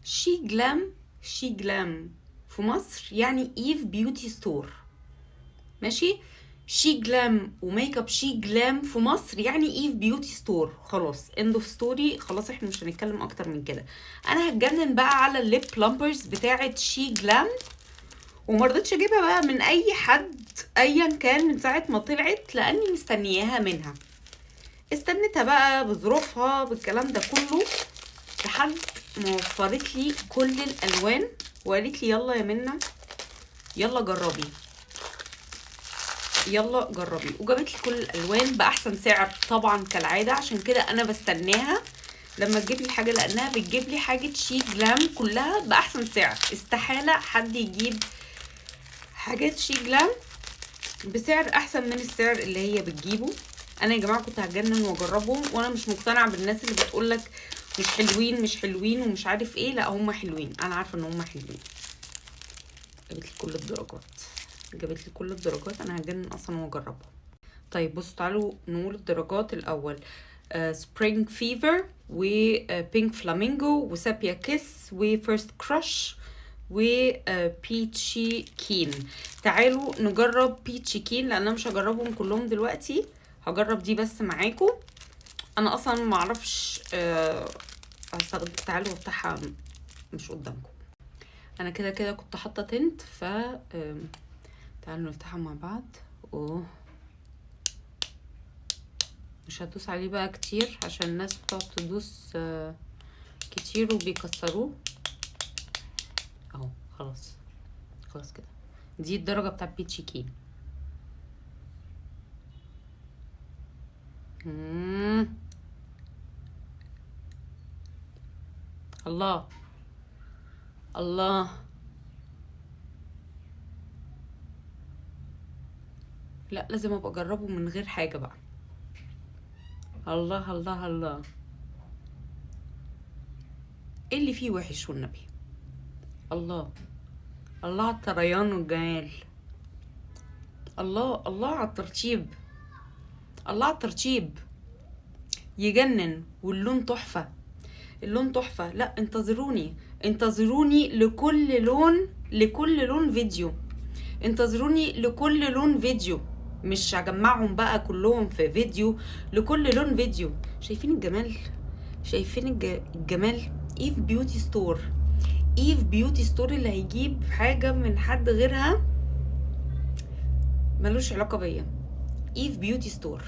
شي جلام في مصر يعني ايف بيوتي ستور، ماشي. شي جلام وميك اب شي جلام في مصر يعني ايف بيوتي ستور. خلاص اند اوف ستوري، خلاص احنا مش هنتكلم اكتر من كده. انا هتجنن بقى على الليب بلامبرز بتاعه شي جلام، ومرضتش اجيبها بقى من اي حد ايا كان من ساعه ما طلعت، لاني مستنياها منها. استنيتها بقى بظروفها بالكلام ده كله لحد ما وفرت لي كل الالوان وقالت لي يلا يا منى يلا جربي، يلا جربي، وجابت لي كل الالوان باحسن سعر طبعا كالعاده. عشان كده انا بستناها لما تجيب لي حاجه، لانها بتجيب لي حاجه شي جلام كلها باحسن سعر. استحاله حد يجيب حاجات شي جلام بسعر احسن من السعر اللي هي بتجيبه. انا يا جماعه كنت هتجنن واجربهم، وانا مش مقتنعه بالناس اللي بتقولك مش حلوين مش حلوين ومش عارف ايه. لا هم حلوين، انا عارفه ان هم حلوين. جابت لي كل الدرجات، جابت لي كل الدرجات، انا هتجنن اصلا واجربهم. طيب بصوا تعالوا نقول الدرجات الاول. سبرينج فيفر وبينك فلامينجو وسابيا كيس وفيرست كراش وبيتشي كين. تعالوا نجرب بيتشي كين لان انا مش هجربهم كلهم دلوقتي، هجرب دي بس معاكم. انا اصلا ما اعرفش هستخدم. تعالوا افتحها مش قدامكم، انا كده كده كنت حاطه تنت. ف تعالوا نفتحها مع بعض. اوه مش هدوس عليه بقى كتير عشان الناس بتقعد تدوس كتير وبيكسروه اهو. خلاص خلاص كده. دي الدرجه بتاع بيتشي كين. الله الله، لا لازم ابقى اجربه من غير حاجه بقى. الله الله الله، ايه اللي فيه وحش والنبي؟ الله الله على الطريان والجمال، الله الله على الترتيب، الله على الترتيب يجنن. واللون تحفه، اللون تحفه. لا انتظروني انتظروني لكل لون فيديو، انتظروني لكل لون فيديو. مش هجمعهم بقى كلهم في فيديو، لكل لون فيديو. شايفين الجمال؟ شايفين الجمال؟ ايف بيوتي ستور، ايف بيوتي ستور اللي هيجيب حاجه من حد غيرها ملوش علاقه بيا. ايف بيوتي ستور.